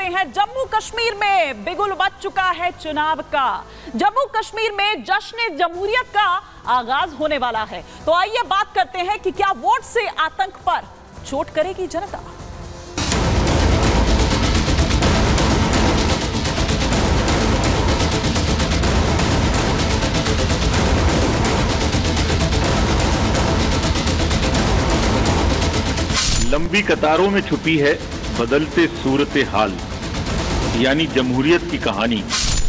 करते हैं। जम्मू कश्मीर में बिगुल बज चुका है चुनाव का। जम्मू कश्मीर में जश्न जमहूरियत का आगाज होने वाला है। तो आइए बात करते हैं कि क्या वोट से आतंक पर चोट करेगी जनता। लंबी कतारों में छुपी है बदलते सूरत हाल, यानी जमहूरियत की कहानी।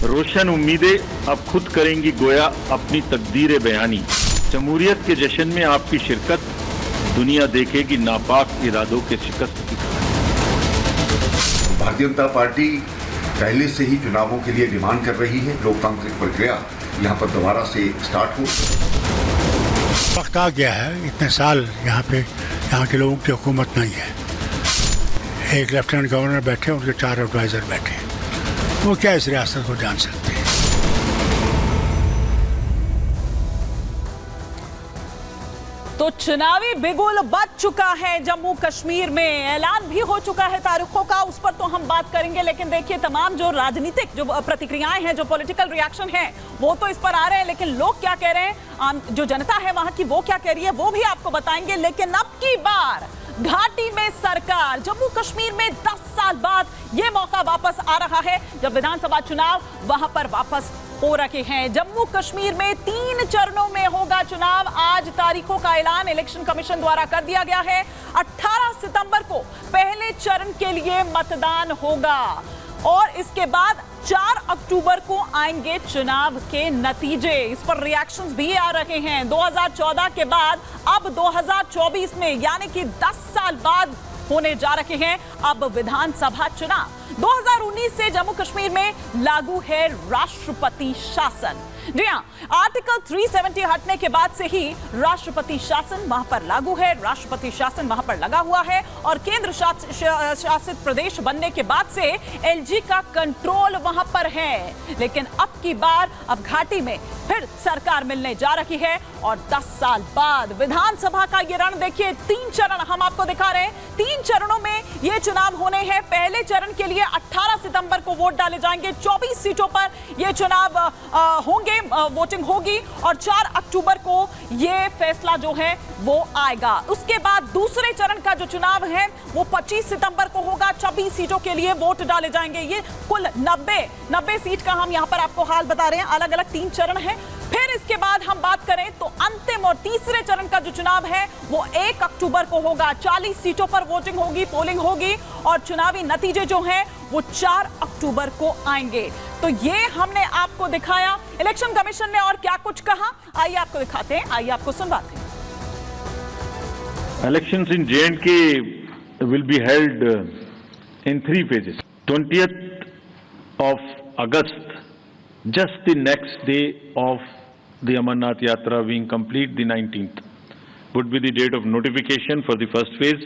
रोशन उम्मीदें अब खुद करेंगी गोया अपनी तकदीर बयानी। जमहूरियत के जश्न में आपकी शिरकत, दुनिया देखेगी नापाक इरादों के शिकस्त की कहानी। भारतीय जनता पार्टी पहले से ही चुनावों के लिए डिमांड कर रही है। लोकतांत्रिक प्रक्रिया यहाँ पर दोबारा से स्टार्ट हो। वक्त आ गया है, इतने साल यहाँ के लोगों की हुकूमत नहीं है। एक लेफ्टिनेंट गवर्नर बैठे, उनके 4 एडवाइजर बैठे, वो क्या इस रियासत को जान सकते हैं। तो चुनावी बिगुल बज चुका है जम्मू कश्मीर में। ऐलान भी हो चुका है तारीखों का, उस पर तो हम बात करेंगे। लेकिन देखिए, तमाम जो राजनीतिक जो प्रतिक्रियाएं हैं, जो पॉलिटिकल रिएक्शन है, वो तो इस पर आ रहे हैं। लेकिन लोग क्या कह रहे हैं, जो जनता है वहां की, वो क्या कह रही है, वो भी आपको बताएंगे। लेकिन अब की बार घाटी में सरकार, जम्मू कश्मीर में 10 साल बाद ये मौका वापस आ रहा है जब विधानसभा चुनाव वहां पर वापस हो रखे हैं। जम्मू कश्मीर में 3 चरणों में होगा चुनाव। आज तारीखों का ऐलान इलेक्शन कमीशन द्वारा कर दिया गया है। 18 सितंबर को पहले चरण के लिए मतदान होगा और इसके बाद 4 अक्टूबर को आएंगे चुनाव के नतीजे। इस पर रिएक्शंस भी आ रहे हैं। 2014 के बाद अब 2024 में, यानी कि 10 साल बाद होने जा रहे हैं अब विधानसभा चुनाव। 2019 से जम्मू कश्मीर में लागू है राष्ट्रपति शासन। जी हां, आर्टिकल 370 हटने के बाद से ही राष्ट्रपति शासन वहां पर लागू है। राष्ट्रपति शासन वहां पर लगा हुआ है और केंद्र शासित प्रदेश बनने के बाद से एलजी का कंट्रोल वहां पर है। लेकिन अब की बार अब घाटी में फिर सरकार मिलने जा रही है और 10 साल बाद विधानसभा का ये रण देखिए। 3 चरण हम आपको दिखा रहे हैं। 3 चरणों में ये चुनाव होने हैं। पहले चरण के लिए 18 सितंबर को वोट डाले जाएंगे। 24 सीटों पर ये चुनाव होंगे, वोटिंग होगी और 4 अक्टूबर को ये फैसला जो है वो आएगा। उसके बाद दूसरे चरण का जो चुनाव है वो 25 सितंबर को होगा। 26 सीटों के लिए वोट डाले जाएंगे। ये कुल 90 सीट का हम यहां पर आपको हाल बता रहे हैं। अलग अलग 3 चरण है। फिर इसके बाद हम बात करें तो अंतिम और तीसरे चरण का जो चुनाव है वो 1 अक्टूबर को होगा। 40 सीटों पर वोटिंग होगी, पोलिंग होगी और चुनावी नतीजे जो हैं वो 4 अक्टूबर को आएंगे। तो ये हमने आपको दिखाया। इलेक्शन कमीशन ने और क्या कुछ कहा, आइए आपको दिखाते हैं, आइए आपको सुनवाते हैं। Elections in J&K will be held in 3 phases. 20th of August, just the next day of the Amarnath Yatra being complete, the 19th, would be the date of notification for the first phase.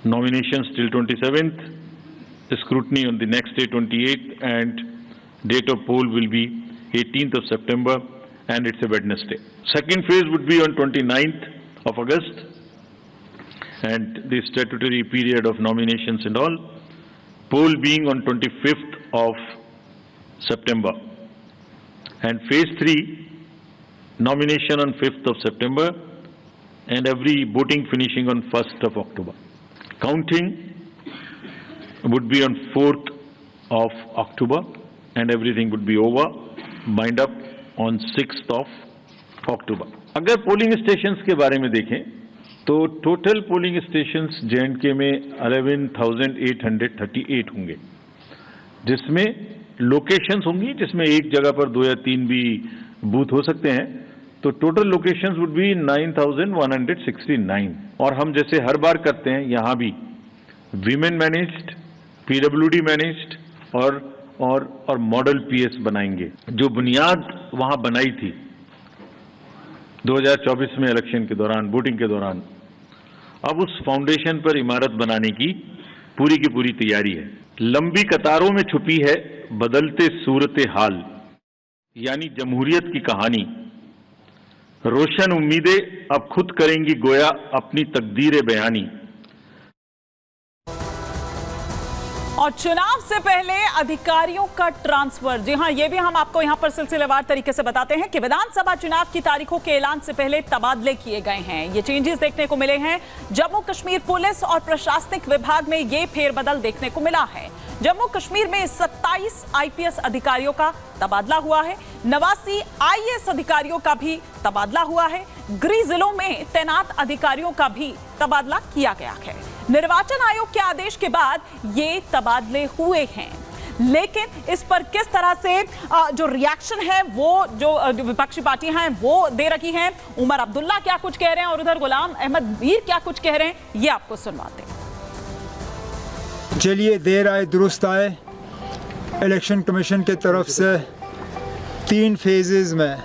Nominations till 27th, scrutiny on the next day 28th, and date of poll will be 18th of September, and it's a Wednesday. Second phase would be on 29th of August, and the statutory period of nominations and all, poll being on 25th of September, and phase 3 nomination on 5th of September and every voting finishing on 1st of October. Counting would be on 4th of October and everything would be over, wind up on 6th of October. अगर polling stations के बारे में देखें तो total polling stations J&K में 11,838 होंगे, जिसमें locations होंगी, जिसमें एक जगह पर 2 या 3 भी बूथ हो सकते हैं। तो टोटल लोकेशंस वुड बी 9,169। और हम जैसे हर बार करते हैं, यहाँ भी वीमेन मैनेज्ड, PWD मैनेज्ड और मॉडल PS बनाएंगे। जो बुनियाद वहाँ बनाई थी 2024 में इलेक्शन के दौरान, वोटिंग के दौरान, अब उस फाउंडेशन पर इमारत बनाने की पूरी तैयारी है। लंबी कतारों में छुपी है बदलते सूरत हाल, यानी जमहूरियत की कहानी। रोशन उम्मीदें अब खुद करेंगी गोया अपनी तकदीर बयानी। और चुनाव से पहले अधिकारियों का ट्रांसफर, जी हां, ये भी हम आपको यहां पर सिलसिलेवार तरीके से बताते हैं कि विधानसभा चुनाव की तारीखों के ऐलान से पहले तबादले किए गए हैं। ये चेंजेस देखने को मिले हैं। जम्मू कश्मीर पुलिस और प्रशासनिक विभाग में ये फेरबदल देखने को मिला है। जम्मू कश्मीर में 27 आईपीएस अधिकारियों का तबादला हुआ है। 89 आईएएस अधिकारियों का भी तबादला हुआ है। गृह जिलों में तैनात अधिकारियों का भी तबादला किया गया है। निर्वाचन आयोग के आदेश के बाद ये तबादले हुए हैं, लेकिन इस पर किस तरह से जो रिएक्शन है वो जो विपक्षी पार्टियां हैं वो दे रही हैं। उमर अब्दुल्ला क्या कुछ कह रहे हैं और उधर गुलाम अहमद मीर क्या कुछ कह रहे हैं, ये आपको सुनवाते हैं। चलिए, देर आए दुरुस्त आए। इलेक्शन कमीशन की तरफ से 3 फेजेस में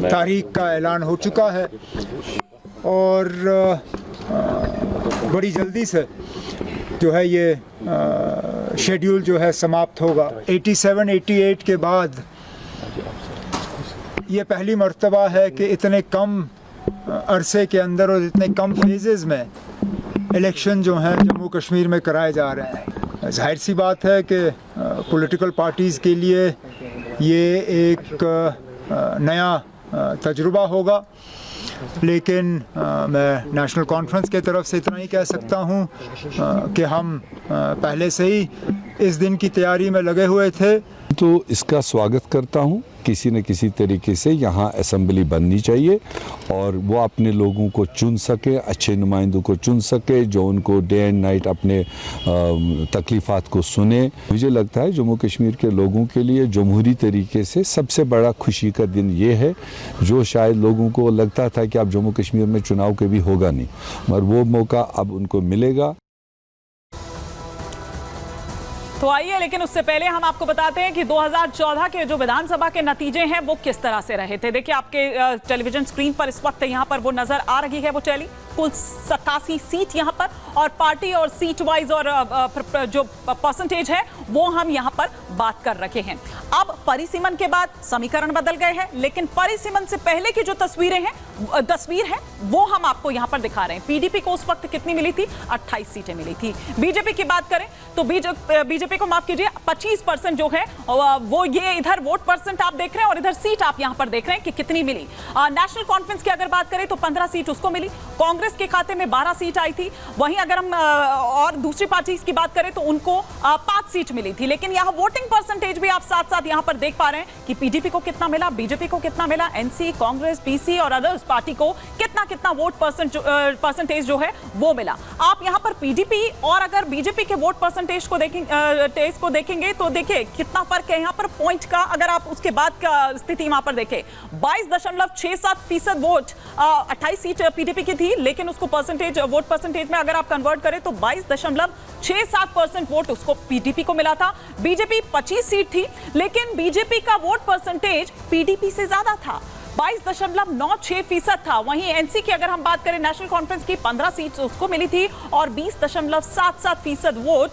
तारीख का ऐलान हो चुका है और बड़ी जल्दी से जो है ये शेड्यूल जो है समाप्त होगा। 87-88 के बाद ये पहली मर्तबा है कि इतने कम अरसे के अंदर और इतने कम फेजेस में इलेक्शन जो हैं जम्मू कश्मीर में कराए जा रहे हैं। जाहिर सी बात है कि पॉलिटिकल पार्टीज़ के लिए ये एक नया तजुर्बा होगा, लेकिन मैं नेशनल कॉन्फ्रेंस के तरफ से इतना ही कह सकता हूँ कि हम पहले से ही इस दिन की तैयारी में लगे हुए थे। तो इसका स्वागत करता हूँ। किसी न किसी तरीके से यहाँ असेंबली बननी चाहिए और वो अपने लोगों को चुन सके, अच्छे नुमाइंदों को चुन सके जो उनको डे एंड नाइट अपने तकलीफ़ात को सुने। मुझे लगता है जम्मू कश्मीर के लोगों के लिए जमहूरी तरीके से सबसे बड़ा खुशी का दिन ये है, जो शायद लोगों को लगता था कि अब जम्मू कश्मीर में चुनाव कभी होगा नहीं, मगर वो मौका अब उनको मिलेगा। तो आइए, लेकिन उससे पहले हम आपको बताते हैं कि 2014 के जो विधानसभा के नतीजे हैं वो किस तरह से रहे थे। देखिए, आपके टेलीविजन स्क्रीन पर इस वक्त यहाँ पर वो नजर आ रही है वो टैली। कुल 87 सीट यहाँ पर और पार्टी और सीट वाइज और जो परसेंटेज है वो हम यहाँ पर बात कर रखे हैं। अब परिसीमन के बाद समीकरण बदल गए हैं, लेकिन परिसीमन से पहले की जो तस्वीर है वो हम आपको यहाँ पर दिखा रहे हैं। पीडीपी को उस वक्त कितनी मिली थी? 28 सीटें मिली थी। बीजेपी की बात करें तो बीजेपी को माफ कीजिए 25% जो है वो ये इधर वोट परसेंट आप देख रहे हैं और इधर सीट आप यहाँ पर देख रहे हैं कि कितनी मिली। नेशनल कॉन्फ्रेंस की अगर बात करें तो 15 सीट उसको मिली। कांग्रेस के खाते में 12 सीट आई थी। वहीं अगर हम और दूसरी पार्टी की बात करें तो उनको 5 सीट मिली थी। लेकिन यहाँ वोटिंग परसेंटेज भी आप साथ साथ यहाँ पर देख पा रहे हैं कि पीडीपी को कितना मिला, बीजेपी को कितना मिला, एनसी, कांग्रेस, पीसी और अदर्स पार्टी को कितना वोट परसेंटेज जो है वो मिला। आप यहाँ पर पीडीपी और अगर बीजेपी के वोट परसेंटेज को देखेंगे तो देखिए कितना फर्क है यहाँ पर पॉइंट का। अगर आप उसके बाद का स्थिति वहां पर देखें, 22.67% वोट 28 सीट पीडीपी की थी, लेकिन उसको वोट परसेंटेज में अगर आप कन्वर्ट करें तो 22.67% वोट उसको पीडीपी को मिला था। बीजेपी 25 सीट थी, लेकिन बीजेपी का वोट परसेंटेज पीडीपी से ज्यादा था, 22.96% था। वहीं एनसी की अगर हम बात करें, नेशनल कॉन्फ्रेंस की 15 सीट उसको मिली थी और 20.77% वोट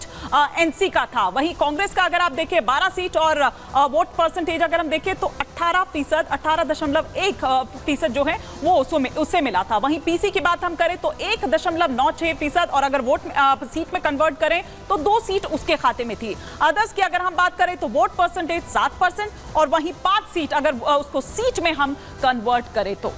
एनसी का था। वहीं कांग्रेस का अगर आप देखें 12 सीट और वोट परसेंटेज अगर हम देखें तो 18.1% जो है वो उससे मिला था। वहीं पीसी की बात हम करें तो 1.96% और अगर वोट सीट में कन्वर्ट करें तो 2 सीट उसके खाते में थी। अदर्स की अगर हम बात करें तो वोट परसेंटेज 7% और वहीं 5 सीट अगर उसको सीट में हम कन्वर्ट करें तो